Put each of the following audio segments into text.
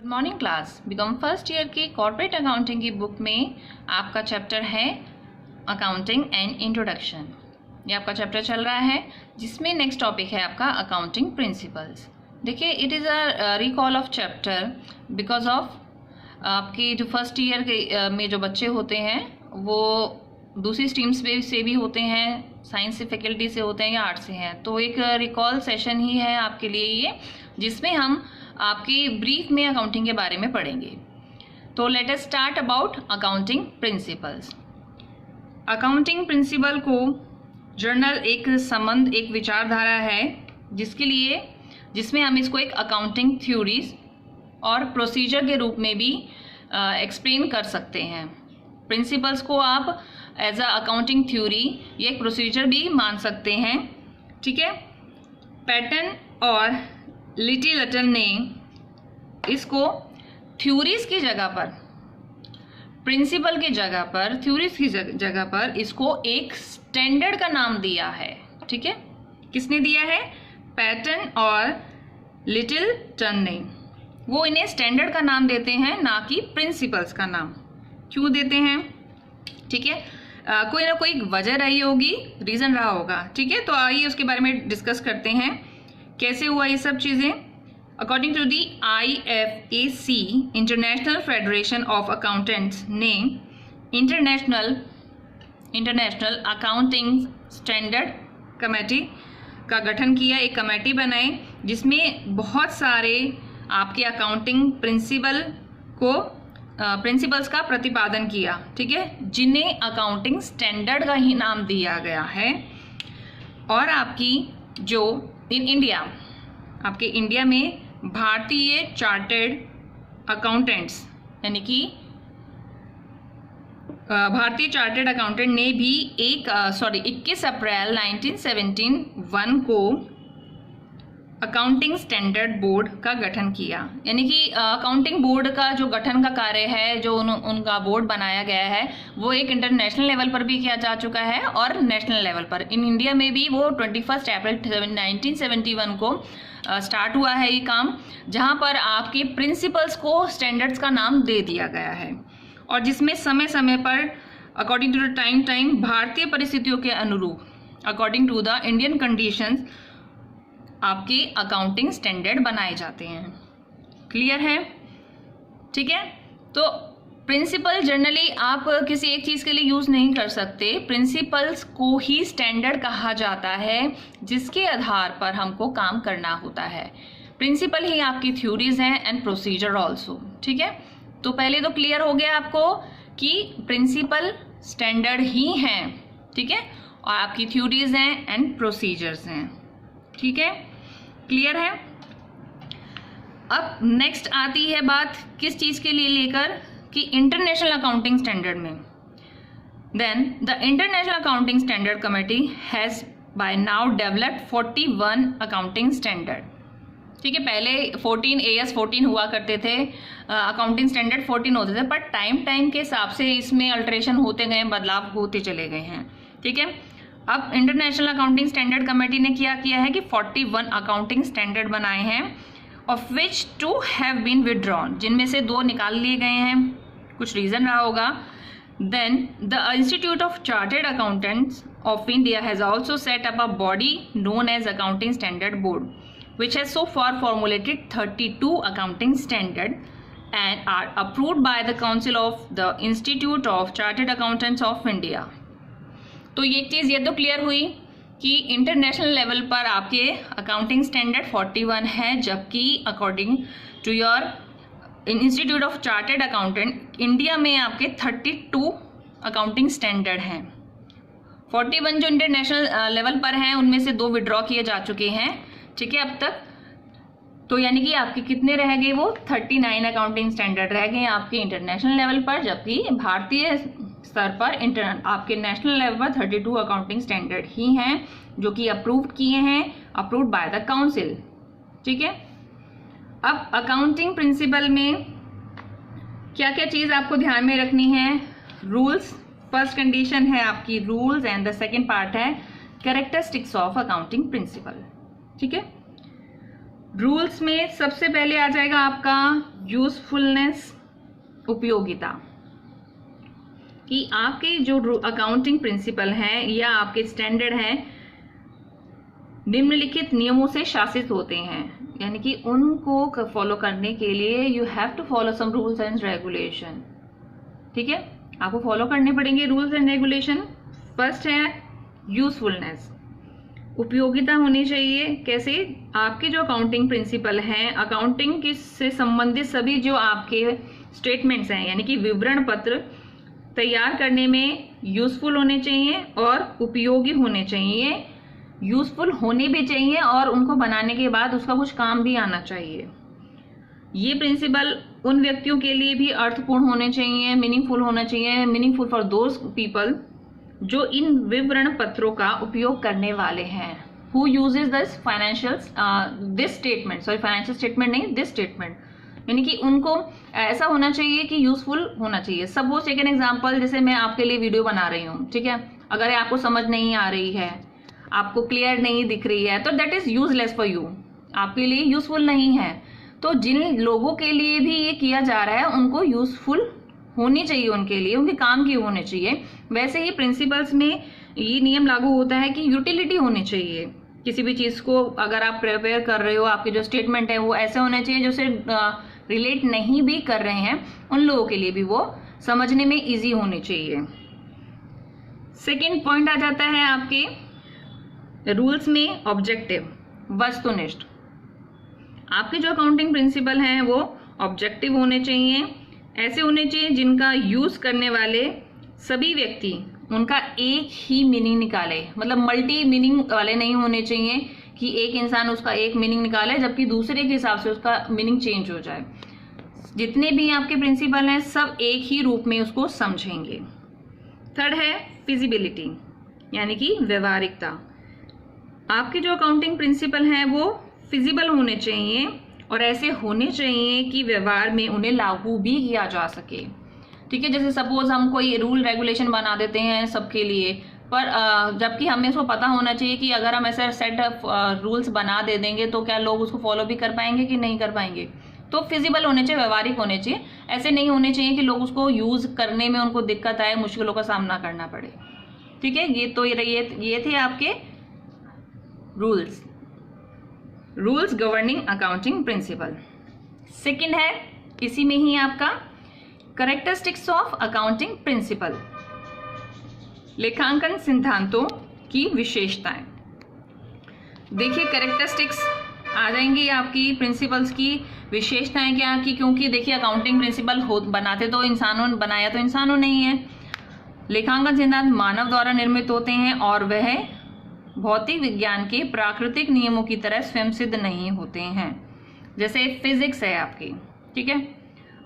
Morning class BCom first year की corporate accounting की book में आपका चैप्टर है अकाउंटिंग एंड इंट्रोडक्शन। ये आपका चैप्टर चल रहा है जिसमें नेक्स्ट टॉपिक है आपका अकाउंटिंग प्रिंसिपल्स। देखिए, it is a recall of chapter because of आपके जो फर्स्ट ईयर के में जो बच्चे होते हैं वो दूसरी स्ट्रीम्स से भी होते हैं, साइंस से फैकल्टी से होते हैं या आर्ट्स से हैं, तो एक रिकॉल सेशन ही है आपके लिए ये, जिसमें हम आपके ब्रीफ में अकाउंटिंग के बारे में पढ़ेंगे। तो let us start about accounting principles. Accounting principle को जर्नल एक संबंध, एक विचारधारा है जिसमें हम इसको एक अकाउंटिंग थ्योरीज और प्रोसीजर के रूप में भी एक्सप्लेन कर सकते हैं। प्रिंसिपल्स को आप एज अ अकाउंटिंग थ्योरी या एक प्रोसीजर भी मान सकते हैं, ठीक है। पैटन और लिटिलटन ने इसको थ्योरीज की जगह पर, प्रिंसिपल की जगह पर, थ्योरीज की जगह पर इसको एक स्टैंडर्ड का नाम दिया है, ठीक है। किसने दिया है? पैटन और लिटिलटन ने। वो इन्हें स्टैंडर्ड का नाम देते हैं, ना कि प्रिंसिपल्स का नाम। क्यों देते हैं? ठीक है, कोई ना कोई वजह रही होगी, रीज़न रहा होगा, ठीक है। तो आइए उसके बारे में डिस्कस करते हैं, कैसे हुआ ये सब चीज़ें। According to the IFAC, international federation of accountants ने इंटरनेशनल अकाउंटिंग स्टैंडर्ड कमेटी का गठन किया। एक कमेटी बनाई जिसमें बहुत सारे आपके अकाउंटिंग प्रिंसिपल्स का प्रतिपादन किया, ठीक है, जिन्हें अकाउंटिंग स्टैंडर्ड का ही नाम दिया गया है। और आपकी जो आपके इंडिया में भारतीय चार्टर्ड अकाउंटेंट्स यानी कि भारतीय चार्टर्ड अकाउंटेंट ने भी 21 अप्रैल 1971 को अकाउंटिंग स्टैंडर्ड बोर्ड का गठन किया। यानी कि अकाउंटिंग बोर्ड का जो गठन का कार्य है, जो उनका बोर्ड बनाया गया है, वो एक इंटरनेशनल लेवल पर भी किया जा चुका है और नेशनल लेवल पर। इन इंडिया में भी वो 21 अप्रैल 1971 को स्टार्ट हुआ है ये काम, जहाँ पर आपके प्रिंसिपल्स को स्टैंडर्ड्स का नाम दे दिया गया है और जिसमें समय समय पर अकॉर्डिंग टू द टाइम भारतीय परिस्थितियों के अनुरूप, according to the Indian conditions, आपके अकाउंटिंग स्टैंडर्ड बनाए जाते हैं। क्लियर है? ठीक है। तो प्रिंसिपल जनरली आप किसी एक चीज़ के लिए यूज़ नहीं कर सकते, प्रिंसिपल्स को ही स्टैंडर्ड कहा जाता है जिसके आधार पर हमको काम करना होता है। प्रिंसिपल ही आपकी थ्योरीज हैं एंड प्रोसीजर ऑल्सो, ठीक है। तो पहले तो क्लियर हो गया आपको कि प्रिंसिपल स्टैंडर्ड ही हैं, ठीक है, और आपकी थ्योरीज हैं एंड प्रोसीजर्स हैं, ठीक है। क्लियर है? अब नेक्स्ट आती है बात किस चीज़ के लिए लेकर, कि इंटरनेशनल अकाउंटिंग स्टैंडर्ड में। Then the international accounting standard committee has by now developed 41 accounting standard, ठीक है। पहले 14 AS 14 हुआ करते थे, अकाउंटिंग स्टैंडर्ड 14 होते थे, पर टाइम के हिसाब से इसमें अल्ट्रेशन होते गए, बदलाव होते चले गए हैं, ठीक है। अब इंटरनेशनल अकाउंटिंग स्टैंडर्ड कमेटी ने क्या किया है कि 41 अकाउंटिंग स्टैंडर्ड बनाए हैं, of which 2 have been withdrawn, जिनमें से 2 निकाल लिए गए हैं, कुछ रीज़न रहा होगा। Then the institute of chartered accountants of India has also set up a body known as accounting standard board which has so far formulated 32 accounting standard and are approved by the Council of the Institute of Chartered Accountants of India। तो ये चीज़ ये तो clear हुई कि international level पर आपके accounting standard 41 है, जबकि according to your institute of chartered accountant India में आपके 32 अकाउंटिंग स्टैंडर्ड हैं। 41 जो इंटरनेशनल लेवल पर हैं उनमें से 2 विड्रॉ किए जा चुके हैं, ठीक है, अब तक। तो यानी कि आपके कितने रह गए? वो 39 अकाउंटिंग स्टैंडर्ड रह गए आपके इंटरनेशनल लेवल पर, जबकि भारतीय स्तर पर आपके नेशनल लेवल पर 32 अकाउंटिंग स्टैंडर्ड ही हैं जो कि अप्रूव्ड किए हैं, अप्रूव्ड बाय द काउंसिल, ठीक है। अब अकाउंटिंग प्रिंसिपल में क्या क्या चीज़ आपको ध्यान में रखनी है? रूल्स, फर्स्ट कंडीशन है आपकी rules and the second part है कैरेक्टरिस्टिक्स ऑफ अकाउंटिंग प्रिंसिपल, ठीक है। रूल्स में सबसे पहले आ जाएगा आपका यूजफुलनेस, उपयोगिता, कि आपके जो अकाउंटिंग प्रिंसिपल हैं या आपके स्टैंडर्ड हैं निम्नलिखित नियमों से शासित होते हैं, यानी कि उनको फॉलो करने के लिए you have to follow some rules and regulation. ठीक है, आपको फॉलो करने पड़ेंगे रूल्स एंड रेगुलेशन। फर्स्ट है यूजफुलनेस, उपयोगिता होनी चाहिए। कैसे? आपके जो अकाउंटिंग प्रिंसिपल हैं, अकाउंटिंग से संबंधित सभी जो आपके स्टेटमेंट्स हैं यानी कि विवरण पत्र तैयार करने में यूजफुल होने चाहिए और उपयोगी होने चाहिए। यूजफुल होने भी चाहिए और उनको बनाने के बाद उसका कुछ काम भी आना चाहिए। ये प्रिंसिपल उन व्यक्तियों के लिए भी अर्थपूर्ण होने चाहिए, मीनिंगफुल होना चाहिए, मीनिंगफुल फॉर दोज पीपल जो इन विवरण पत्रों का उपयोग करने वाले हैं। Who uses this financial statement नहीं, दिस स्टेटमेंट, यानी कि उनको ऐसा होना चाहिए कि यूजफुल होना चाहिए। सपोज टेक एन एग्जांपल, जैसे मैं आपके लिए वीडियो बना रही हूँ, ठीक है, अगर आपको समझ नहीं आ रही है, आपको क्लियर नहीं दिख रही है, तो that is useless for you, आपके लिए यूजफुल नहीं है। तो जिन लोगों के लिए भी ये किया जा रहा है उनको यूजफुल होनी चाहिए, उनके लिए, उनके काम की होने चाहिए। वैसे ही प्रिंसिपल्स में ये नियम लागू होता है कि यूटिलिटी होनी चाहिए। किसी भी चीज को अगर आप प्रिपेयर कर रहे हो, आपके जो स्टेटमेंट है वो ऐसे होने चाहिए जो से रिलेट नहीं भी कर रहे हैं, उन लोगों के लिए भी वो समझने में इजी होनी चाहिए। सेकेंड पॉइंट आ जाता है आपके रूल्स में ऑब्जेक्टिव, वस्तुनिष्ठ। आपके जो अकाउंटिंग प्रिंसिपल हैं वो ऑब्जेक्टिव होने चाहिए, ऐसे होने चाहिए जिनका यूज करने वाले सभी व्यक्ति उनका एक ही मीनिंग निकाले, मतलब मल्टी मीनिंग वाले नहीं होने चाहिए कि एक इंसान उसका एक मीनिंग निकाले जबकि दूसरे के हिसाब से उसका मीनिंग चेंज हो जाए। जितने भी आपके प्रिंसिपल हैं सब एक ही रूप में उसको समझेंगे। थर्ड है फिजिबिलिटी, यानी कि व्यवहारिकता। आपके जो अकाउंटिंग प्रिंसिपल हैं वो फिजिबल होने चाहिए और ऐसे होने चाहिए कि व्यवहार में उन्हें लागू भी किया जा सके। ठीक है, जैसे सपोज हम कोई रूल रेगुलेशन बना देते हैं सबके लिए, पर जबकि हमें उसको पता होना चाहिए कि अगर हम ऐसा सेट ऑफ रूल्स बना दे देंगे तो क्या लोग उसको फॉलो भी कर पाएंगे कि नहीं कर पाएंगे। तो फिजिबल होने चाहिए, व्यवहारिक होने चाहिए, ऐसे नहीं होने चाहिए कि लोग उसको यूज करने में उनको दिक्कत आए, मुश्किलों का सामना करना पड़े। ठीक है, ये थे आपके rules governing accounting principle. Second है इसी में ही आपका कैरेक्टरिस्टिक्स ऑफ अकाउंटिंग प्रिंसिपल, लेखांकन सिद्धांतों की विशेषताएं। देखिए कैरेक्टरिस्टिक्स आ जाएंगी आपकी प्रिंसिपल्स की विशेषताएं क्या की, क्योंकि देखिए अकाउंटिंग प्रिंसिपल बनाते तो इंसानों, बनाया तो इंसानों नहीं है। लेखांकन सिद्धांत मानव द्वारा निर्मित होते हैं और वह भौतिक विज्ञान के प्राकृतिक नियमों की तरह स्वयं सिद्ध नहीं होते हैं। जैसे फिजिक्स है आपकी, ठीक है,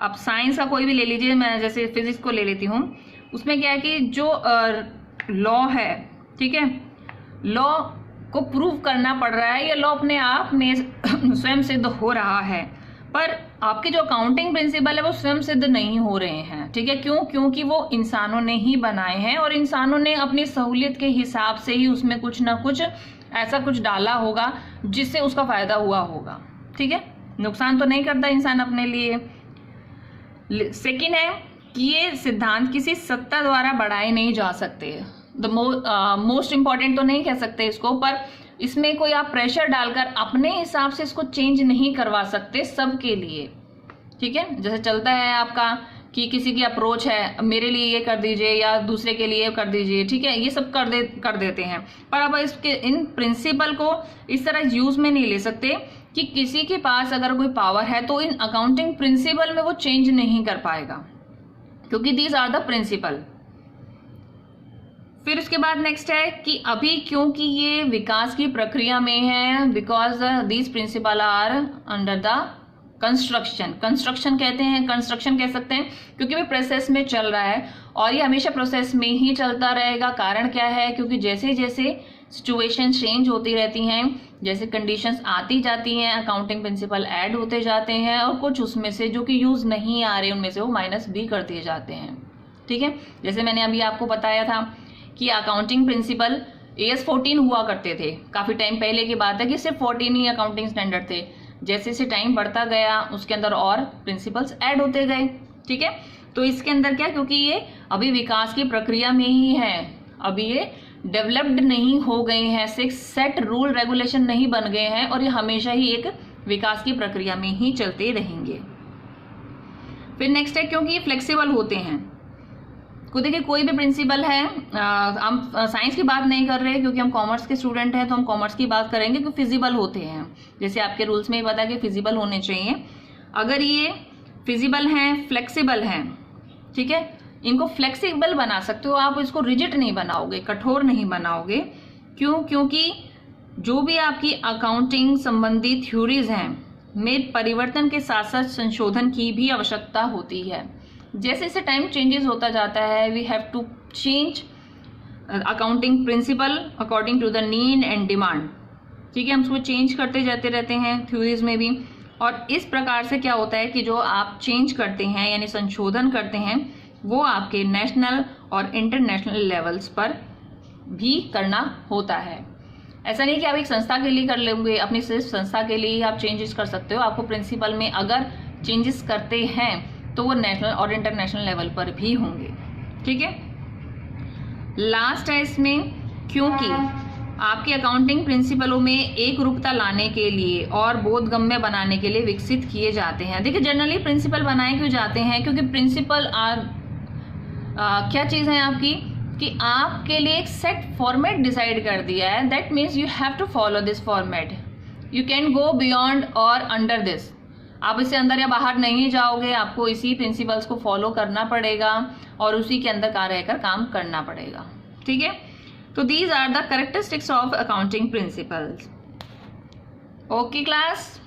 अब साइंस का कोई भी ले लीजिए, मैं जैसे फिजिक्स को ले लेती हूँ, उसमें क्या है कि जो लॉ है, ठीक है, लॉ को प्रूव करना पड़ रहा है, ये लॉ अपने आप में स्वयं सिद्ध हो रहा है, पर आपके जो अकाउंटिंग प्रिंसिपल है वो स्वयं सिद्ध नहीं हो रहे हैं। ठीक है, क्यों? क्योंकि वो इंसानों ने ही बनाए हैं और इंसानों ने अपनी सहूलियत के हिसाब से ही उसमें कुछ ना कुछ ऐसा कुछ डाला होगा जिससे उसका फायदा हुआ होगा। ठीक है, नुकसान तो नहीं करता इंसान अपने लिए। सेकेंड है कि ये सिद्धांत किसी सत्ता द्वारा बढ़ाए नहीं जा सकते। मोस्ट इंपॉर्टेंट तो नहीं कह सकते इसको, पर इसमें कोई आप प्रेशर डालकर अपने हिसाब से इसको चेंज नहीं करवा सकते सबके लिए। ठीक है, जैसे चलता है आपका कि किसी की अप्रोच है, मेरे लिए ये कर दीजिए या दूसरे के लिए कर दीजिए, ठीक है, ये सब कर देते हैं, पर अब इसके इन प्रिंसिपल को इस तरह यूज में नहीं ले सकते कि किसी के पास अगर कोई पावर है तो इन अकाउंटिंग प्रिंसिपल में वो चेंज नहीं कर पाएगा, क्योंकि दीज आर द प्रिंसिपल। फिर उसके बाद नेक्स्ट है कि अभी क्योंकि ये विकास की प्रक्रिया में है, because these principle are under the construction कहते हैं, कंस्ट्रक्शन कह सकते हैं, क्योंकि भी प्रोसेस में चल रहा है और ये हमेशा प्रोसेस में ही चलता रहेगा। कारण क्या है? क्योंकि जैसे जैसे सिचुएशन चेंज होती रहती हैं, जैसे कंडीशंस आती जाती हैं, अकाउंटिंग प्रिंसिपल ऐड होते जाते हैं और कुछ उसमें से जो कि यूज नहीं आ रहे उनमें से वो माइनस भी कर दिए जाते हैं। ठीक है, जैसे मैंने अभी आपको बताया था कि अकाउंटिंग प्रिंसिपल AS 14 हुआ करते थे, काफी टाइम पहले की बात है कि सिर्फ 14 ही अकाउंटिंग स्टैंडर्ड थे, जैसे जैसे टाइम बढ़ता गया उसके अंदर और प्रिंसिपल्स ऐड होते गए। ठीक है, तो इसके अंदर क्या, क्योंकि ये अभी विकास की प्रक्रिया में ही है, अभी ये डेवलप्ड नहीं हो गए हैं, सेट रूल रेगुलेशन नहीं बन गए हैं, और ये हमेशा ही एक विकास की प्रक्रिया में ही चलते रहेंगे। फिर नेक्स्ट है, क्योंकि ये फ्लेक्सिबल होते हैं। को देखिए कोई भी प्रिंसिपल है, हम साइंस की बात नहीं कर रहे क्योंकि हम कॉमर्स के स्टूडेंट हैं, तो हम कॉमर्स की बात करेंगे कि फिजिबल होते हैं। जैसे आपके रूल्स में ही पता है कि फिजिबल होने चाहिए। अगर ये फिजिबल हैं, फ्लेक्सिबल हैं, ठीक है, इनको फ्लेक्सिबल बना सकते हो आप, इसको रिजिड नहीं बनाओगे, कठोर नहीं बनाओगे। क्यों? क्योंकि जो भी आपकी अकाउंटिंग संबंधी थ्योरीज हैं में परिवर्तन के साथ साथ संशोधन की भी आवश्यकता होती है। जैसे जैसे टाइम चेंजेस होता जाता है, we have to change accounting principle according to the need and demand. ठीक है, हम उसको चेंज करते जाते रहते हैं थ्योरीज में भी, और इस प्रकार से क्या होता है कि जो आप चेंज करते हैं यानी संशोधन करते हैं वो आपके नेशनल और इंटरनेशनल लेवल्स पर भी करना होता है। ऐसा नहीं कि आप एक संस्था के लिए कर लेंगे, अपनी सिर्फ संस्था के लिए आप चेंजेस कर सकते हो। आपको प्रिंसिपल में अगर चेंजेस करते हैं तो वो नेशनल और इंटरनेशनल लेवल पर भी होंगे। ठीक है, लास्ट है इसमें, क्योंकि आपके अकाउंटिंग प्रिंसिपलों में एक रूपता लाने के लिए और बोधगम्य बनाने के लिए विकसित किए जाते हैं। देखिए जनरली प्रिंसिपल बनाए क्यों जाते हैं, क्योंकि प्रिंसिपल क्या चीज़ है आपकी, कि आपके लिए एक सेट फॉर्मेट डिसाइड कर दिया है, that means you have to follow this format, you can go beyond or under this. आप इससे अंदर या बाहर नहीं जाओगे, आपको इसी प्रिंसिपल्स को फॉलो करना पड़ेगा और उसी के अंदर कार्य रहकर काम करना पड़ेगा। ठीक है, तो these are the characteristics of accounting principles. Okay class.